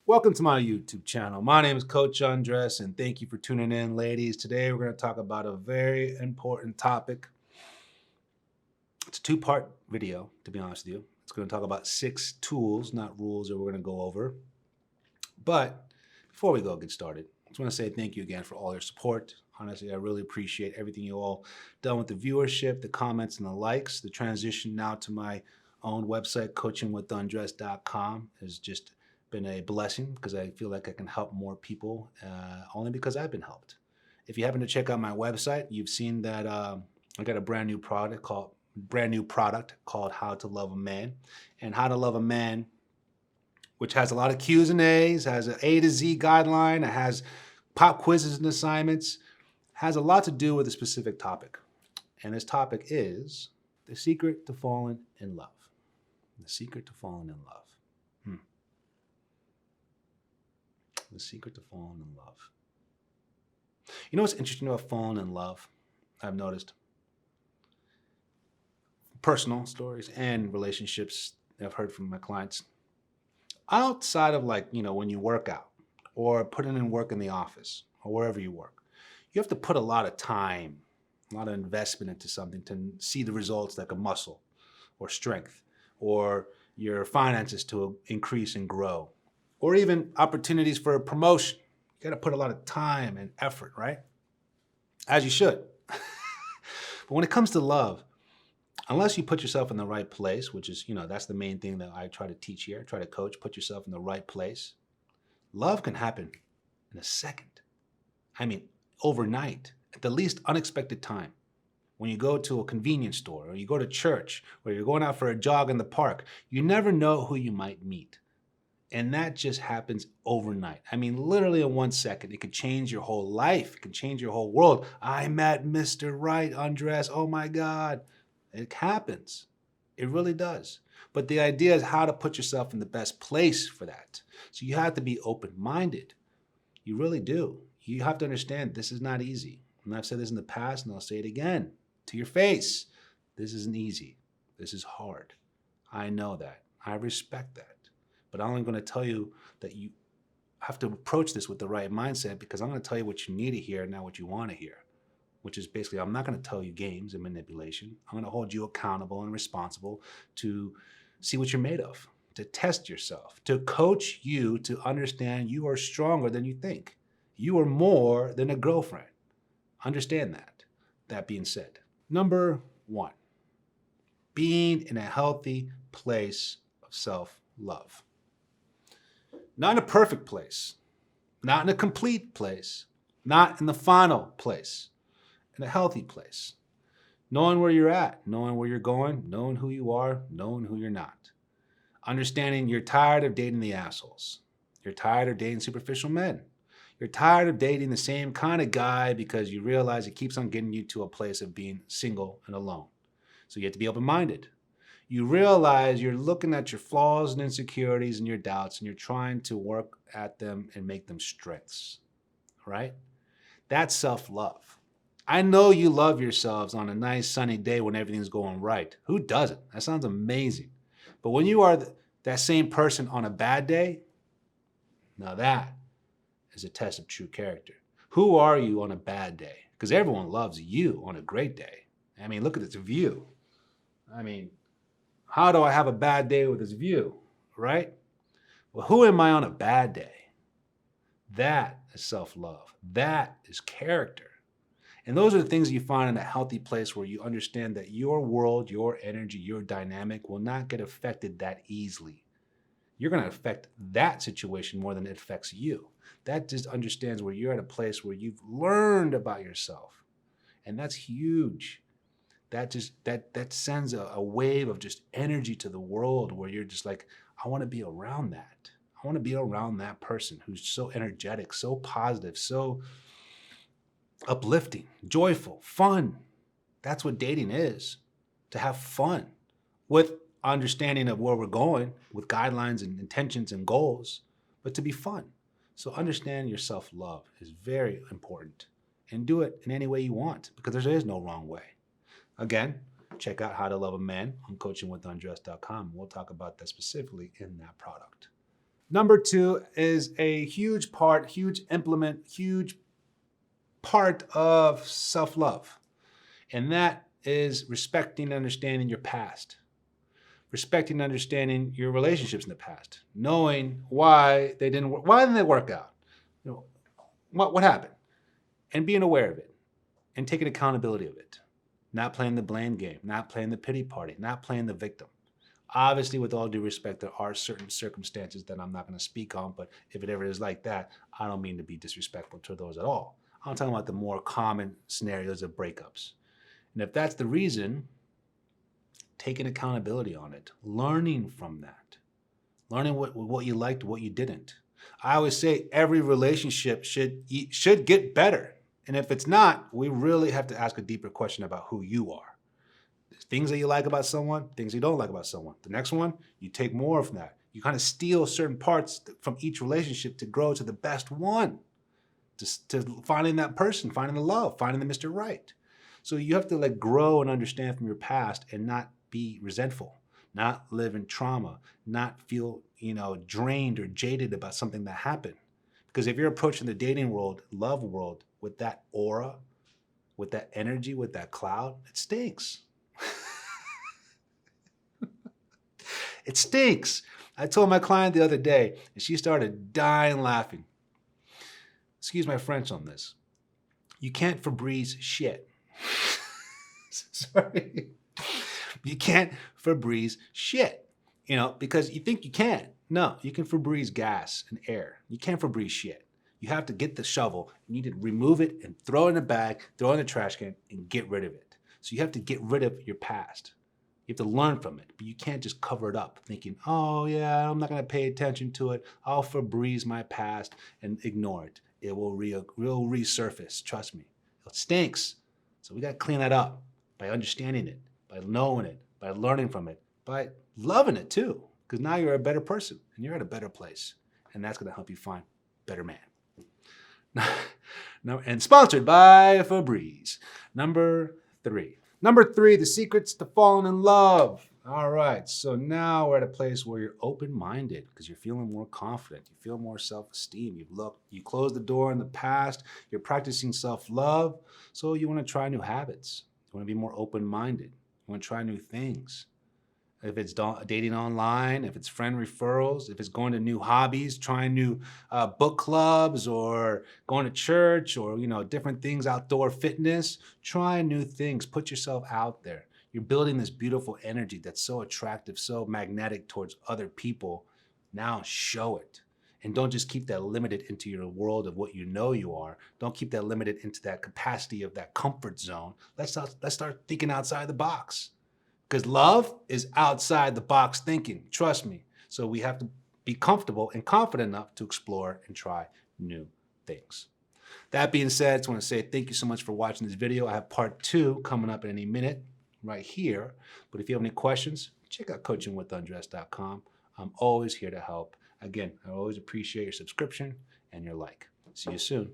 Welcome to my YouTube channel. My name is Coach Undress, and thank you for tuning in, ladies. Today we're going to talk about a very important topic. It's a two-part video, to be honest with you. It's going to talk about 6 tools, not rules, that we're going to go over. But before we get started, I just want to say thank you again for all your support. Honestly, I really appreciate everything you all done with the viewership, the comments, and the likes. The transition now to my own website, coachingwithundress.com, has just been a blessing because I feel like I can help more people only because I've been helped. If you happen to check out my website, you've seen that I got a brand new product called How to Love a Man. And How to Love a Man, which has a lot of Q's and A's, has an A to Z guideline, it has pop quizzes and assignments, has a lot to do with a specific topic. And this topic is the secret to falling in love. The secret to falling in love. The secret to falling in love. You know what's interesting about falling in love? I've noticed personal stories and relationships I've heard from my clients. Outside of when you work out or putting in work in the office or wherever you work, you have to put a lot of time, a lot of investment into something to see the results like a muscle or strength or your finances to increase and grow, or even opportunities for a promotion. You got to put a lot of time and effort, right? As you should. But when it comes to love, unless you put yourself in the right place, which is, that's the main thing that I try to teach here, try to coach, put yourself in the right place. Love can happen in a second. I mean, overnight, at the least unexpected time. When you go to a convenience store or you go to church or you're going out for a jog in the park, you never know who you might meet. And that just happens overnight. I mean, literally in 1 second, it could change your whole life. It can change your whole world. I met Mr. Right, Undress. Oh my God. It happens. It really does. But the idea is how to put yourself in the best place for that. So you have to be open-minded. You really do. You have to understand this is not easy. And I've said this in the past, and I'll say it again to your face. This isn't easy. This is hard. I know that. I respect that. But I'm only going to tell you that you have to approach this with the right mindset, because I'm going to tell you what you need to hear, not what you want to hear, which is basically I'm not going to tell you games and manipulation. I'm going to hold you accountable and responsible to see what you're made of, to test yourself, to coach you to understand you are stronger than you think. You are more than a girlfriend. Understand that. That being said, number 1, being in a healthy place of self-love. Not in a perfect place, not in a complete place, not in the final place, in a healthy place. Knowing where you're at, knowing where you're going, knowing who you are, knowing who you're not. Understanding you're tired of dating the assholes. You're tired of dating superficial men. You're tired of dating the same kind of guy because you realize it keeps on getting you to a place of being single and alone. So you have to be open-minded. You realize you're looking at your flaws and insecurities and your doubts, and you're trying to work at them and make them strengths, right? That's self-love. I know you love yourselves on a nice sunny day when everything's going right. Who doesn't? That sounds amazing. But when you are that same person on a bad day, now that is a test of true character. Who are you on a bad day? Because everyone loves you on a great day. I mean, look at this view. I mean, how do I have a bad day with this view, right? Well, who am I on a bad day? That is self-love. That is character. And those are the things you find in a healthy place where you understand that your world, your energy, your dynamic will not get affected that easily. You're going to affect that situation more than it affects you. That just understands where you're at a place where you've learned about yourself. And that's huge. That sends a wave of just energy to the world where you're just like, I want to be around that. I want to be around that person who's so energetic, so positive, so uplifting, joyful, fun. That's what dating is, to have fun with understanding of where we're going, with guidelines and intentions and goals, but to be fun. So understand your self-love is very important, and do it in any way you want, because there is no wrong way. Again, check out How to Love a Man on coachingwithundress.com. We'll talk about that specifically in that product. Number two is a huge part, huge implement, huge part of self-love. And that is respecting and understanding your past. Respecting and understanding your relationships in the past. Knowing why they didn't work out. You know, what happened? And being aware of it and taking accountability of it. Not playing the blame game, not playing the pity party, not playing the victim. Obviously, with all due respect, there are certain circumstances that I'm not going to speak on, but if it ever is like that, I don't mean to be disrespectful to those at all. I'm talking about the more common scenarios of breakups. And if that's the reason, taking accountability on it, learning from that, learning what you liked, what you didn't. I always say every relationship should get better. And if it's not, we really have to ask a deeper question about who you are. Things that you like about someone, things you don't like about someone. The next one, you take more from that. You kind of steal certain parts from each relationship to grow to the best one, to finding that person, finding the love, finding the Mr. Right. So you have to grow and understand from your past and not be resentful, not live in trauma, not feel, drained or jaded about something that happened. Because if you're approaching the dating world, love world with that aura, with that energy, with that cloud, it stinks. It stinks. I told my client the other day, and she started dying laughing. Excuse my French on this. You can't Febreze shit. Sorry. You can't Febreze shit, because you think you can. No, you can Febreze gas and air. You can't Febreze shit. You have to get the shovel, you need to remove it and throw it in a bag, throw it in the trash can, and get rid of it. So you have to get rid of your past. You have to learn from it, but you can't just cover it up thinking, oh yeah, I'm not gonna pay attention to it. I'll Febreze my past and ignore it. It will resurface, trust me. It stinks. So we gotta clean that up by understanding it, by knowing it, by learning from it, by loving it too. Because now you're a better person and you're at a better place. And that's gonna help you find a better man. And sponsored by Febreze. Number three, the secrets to falling in love. All right, so now we're at a place where you're open-minded because you're feeling more confident. You feel more self-esteem. You closed the door in the past. You're practicing self-love. So you want to try new habits. You want to be more open-minded. You want to try new things. If it's dating online, if it's friend referrals, if it's going to new hobbies, trying new book clubs or going to church or, different things, outdoor fitness, try new things, put yourself out there. You're building this beautiful energy that's so attractive, so magnetic towards other people. Now show it. And don't just keep that limited into your world of what you know you are. Don't keep that limited into that capacity of that comfort zone. Let's start thinking outside the box. Because love is outside the box thinking, trust me. So we have to be comfortable and confident enough to explore and try new things. That being said, I just want to say thank you so much for watching this video. I have part 2 coming up in any minute right here. But if you have any questions, check out coachingwithundress.com. I'm always here to help. Again, I always appreciate your subscription and your like. See you soon.